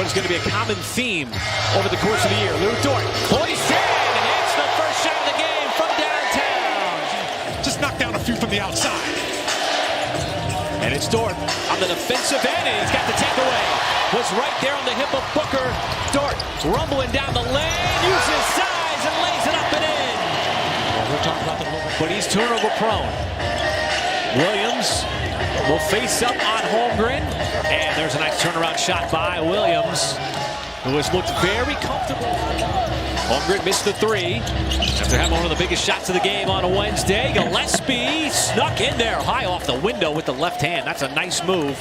is going to be a common theme over the course of the year. Lou Dort hoists in and hits the first shot of the game from downtown. Just knocked down a few from the outside. And it's Dort on the defensive end, and he's got the takeaway. Was right there on the hip of Booker. Dort rumbling down the lane, uses size and lays it up and in. Well, we'll talk about that a little bit. But he's turnover prone. Williams will face up on Holmgren. And there's a nice turnaround shot by Williams, who has looked very comfortable. Holmgren missed the three after having one of the biggest shots of the game on a Wednesday. Gillespie snuck in there high off the window with the left hand. That's a nice move.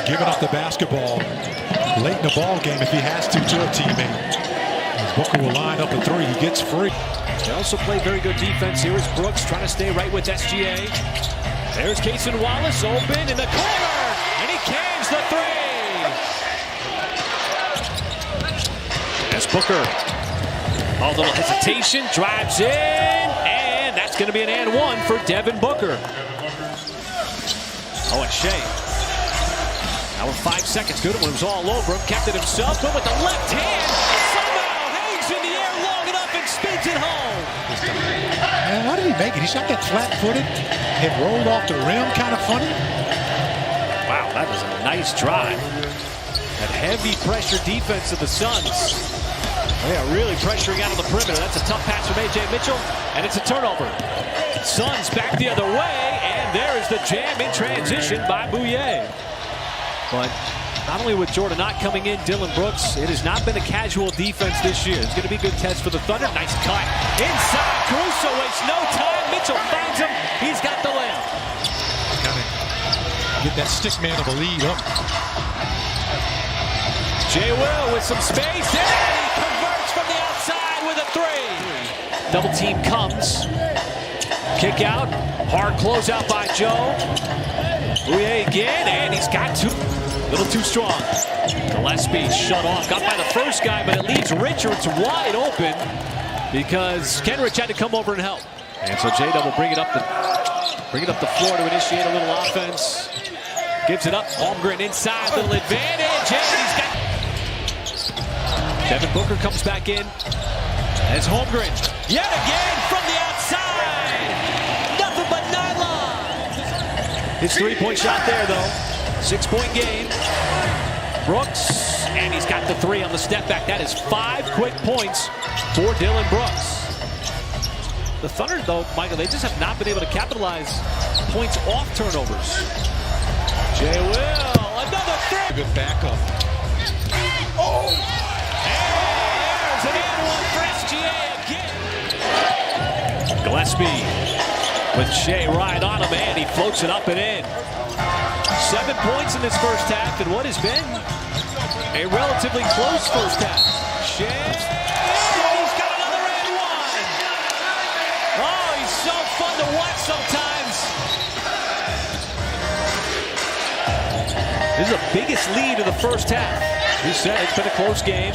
Giving up the basketball late in the ball game if he has to a teammate. As Booker will line up a three, he gets free. They also play very good defense. Here is Brooks trying to stay right with SGA. There's Cason Wallace open in the corner, and he cans the three. As Booker, a little hesitation, drives in, and that's going to be an and one for Devin Booker. Oh, and Shea. Now with 5 seconds, good when it was all over him, kept it himself, but with the left hand, somehow hangs in the air long enough and speeds it home. Man, how did he make it? He shot that flat-footed and rolled off the rim, kind of funny. Wow, that was a nice drive. That heavy pressure defense of the Suns. They are really pressuring out of the perimeter. That's a tough pass from A.J. Mitchell, and it's a turnover. Suns back the other way, and there is the jam in transition by Bouye. But not only with Jordan not coming in, Dillon Brooks, it has not been a casual defense this year. It's going to be a good test for the Thunder. Nice cut. Inside, Caruso wastes no time. Mitchell finds him. He's got the layup. Got to get that stick man of a lead up. Jay Will with some space, and he converts from the outside with a three. Double team comes. Kick out. Hard closeout by Joe. Bouye again, and he's got two. A little too strong. Gillespie shut off. Got by the first guy, but it leaves Richards wide open because Kenrich had to come over and help. And so J-Dub will bring it up the floor to initiate a little offense. Gives it up. Holmgren inside, little advantage, and he's got. Devin Booker comes back in. As Holmgren yet again from the outside. Nothing but nylon. His three-point shot there, though. 6-point game. Brooks, and he's got the three on the step back. That is 5 quick points for Dillon Brooks. The Thunder, though, Michael, they just have not been able to capitalize points off turnovers. Jay Will, another three. Good backup. Oh! And there's an and one for SGA again. Gillespie with Shea right on him, and he floats it up and in. 7 points in this first half, and what has been a relatively close first half. Shea, he's got another and one. Oh, he's so fun to watch sometimes. This is the biggest lead of the first half. You said it's been a close game.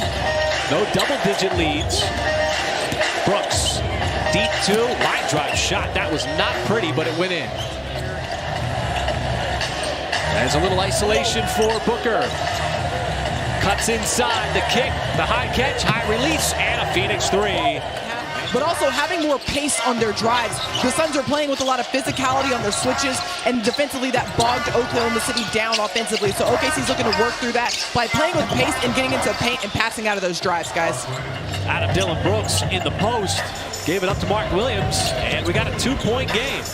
No double-digit leads. Brooks, deep two, line drive shot. That was not pretty, but it went in. There's a little isolation for Booker. Cuts inside, the kick, the high catch, high release, and a Phoenix three. But also having more pace on their drives. The Suns are playing with a lot of physicality on their switches, and defensively that bogged Oklahoma City down offensively. So OKC's looking to work through that by playing with pace and getting into paint and passing out of those drives, guys. Out of Dillon Brooks in the post. Gave it up to Mark Williams, and we got a 2-point game.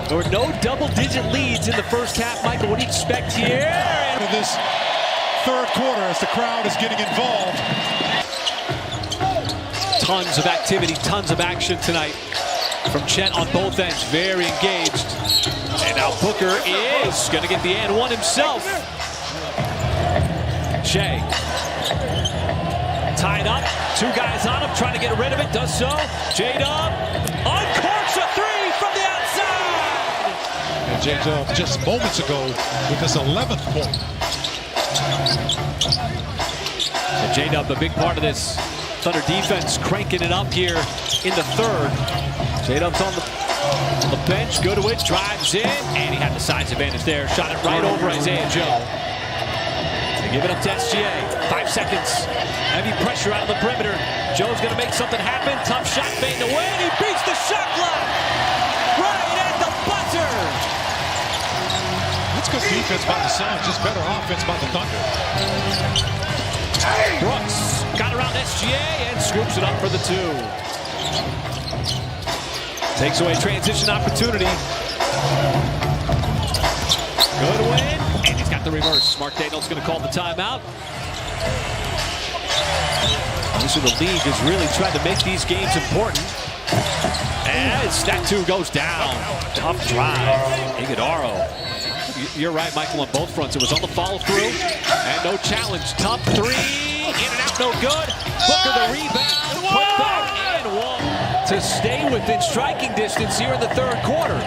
There were no double-digit leads in the first half. Michael, what do you expect here? For this third quarter as the crowd is getting involved. Tons of activity, tons of action tonight from Chet on both ends. Very engaged. And now Booker is going to get the and one himself. Shea. Tied up. 2 guys on him, trying to get rid of it. Does so. J-Dub uncorks a three from the outside. And J-Dub just moments ago with his 11th point. And J-Dub, a big part of this Thunder defense, cranking it up here in the third. J-Dub's on the bench. Goodwin drives in, and he had the size advantage there. Shot it right over Isaiah Joe. Give it up to SGA. 5 seconds. Heavy pressure out of the perimeter. Joe's going to make something happen. Tough shot fading away. And he beats the shot clock. Right at the buzzer. That's good defense by the Suns. Just better offense by the Thunder. Brooks got around SGA and scoops it up for the 2. Takes away transition opportunity. Good win. And he's got the reverse. Mark Daigneault's going to call the timeout. So the league has really tried to make these games important. And that 2 goes down. Tough drive. Iguodaro. You're right, Michael, on both fronts. It was on the follow-through and no challenge. Tough 3. In and out, no good. Booker the rebound. Put back and one. To stay within striking distance here in the 3rd quarter.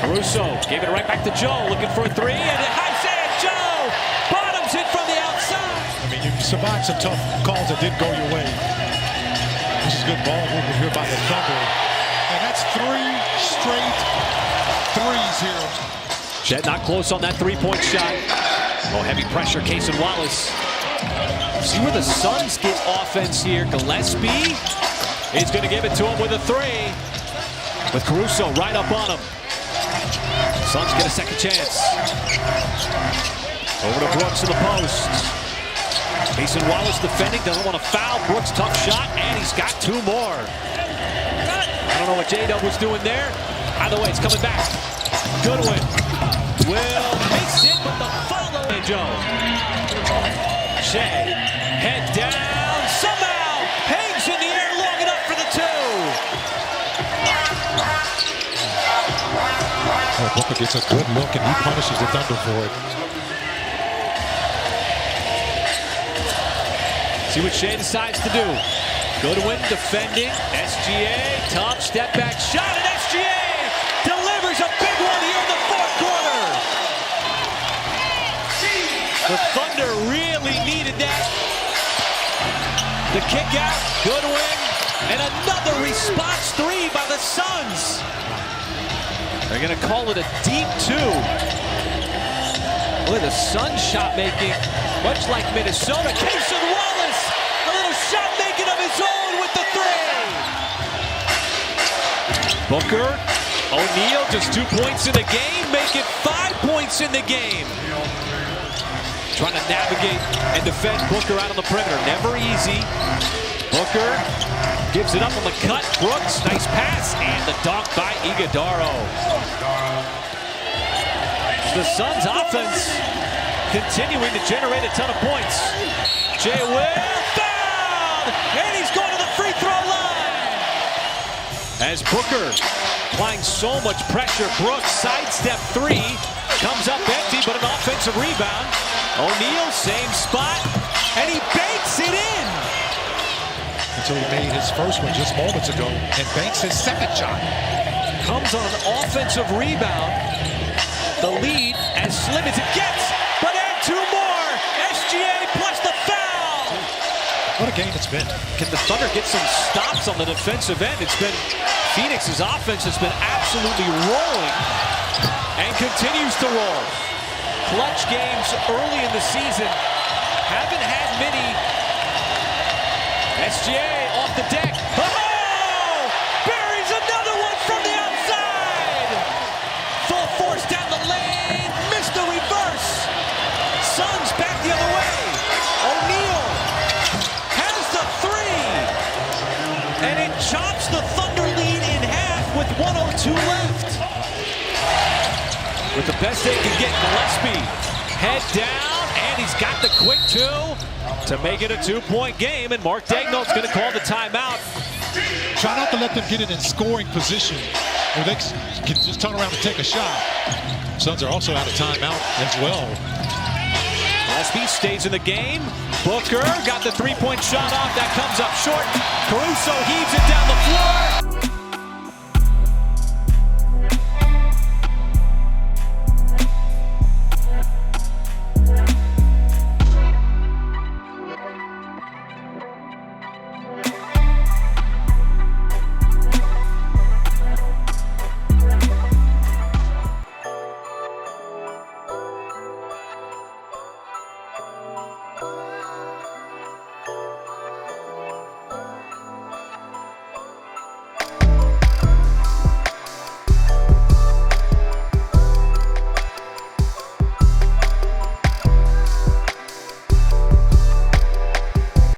Caruso gave it right back to Joe, looking for a 3, and high sand Joe bottoms it from the outside. I mean, you survived some tough calls that didn't go your way. This is good ball movement here by the Thunder. And that's 3 straight threes here. Chet not close on that 3-point shot. Oh, heavy pressure, Cason Wallace. See where the Suns get offense here. Gillespie is going to give it to him with a 3. With Caruso right up on him. Suns get a second chance. Over to Brooks in the post. Cason Wallace defending, doesn't want to foul. Brooks, tough shot, and he's got 2 more. I don't know what J-Dub was doing there. Either way, it's coming back. Goodwin will makes it with the follow. Hey, Joe. Shea, head down, somehow hangs in the air long enough for the 2. Oh, Booker gets a good look, and he punishes the Thunder for it. See what Shea decides to do. Goodwin defending. SGA, tough step back shot, and SGA delivers a big one here in the 4th quarter. The Thunder really needed that. The kick out, Goodwin, and another response 3 by the Suns. They're going to call it a deep 2. Look at the Suns shot making, much like Minnesota. Cason Wallace, a little shot making of his own with the 3. Booker, O'Neal, just 2 points in the game, make it 5 points in the game. Trying to navigate and defend Booker out on the perimeter. Never easy. Booker gives it up on the cut. Brooks, nice pass, and the dunk by Iguodaro. The Suns offense continuing to generate a ton of points. Jay Will fouled, and he's going to the free throw line. As Booker applying so much pressure, Brooks sidestep 3, comes up empty, but an offensive rebound. O'Neal, same spot, and he banks it in. Until he made his first one just moments ago and banks his second shot. Comes on an offensive rebound. The lead as slim as it gets, but add 2 more. SGA plus the foul. What a game it's been. Can the Thunder get some stops on the defensive end? It's been Phoenix's offense has been absolutely rolling and continues to roll. Clutch games early in the season. Haven't had many. SGA off the deck. Oh! Buries another one from the outside. Full force down the lane. Missed the reverse. Suns back the other way. O'Neal has the 3. And it chops the Thunder lead in half with 1:02 left. With the best they can get, Gillespie head down, and he's got the quick 2 to make it a 2-point game, and Mark Daigneault's going to call the timeout. Try not to let them get it in scoring position where they can just turn around and take a shot. Suns are also out of timeout as well. Gillespie stays in the game. Booker got the 3-point shot off. That comes up short. Caruso heaves it down.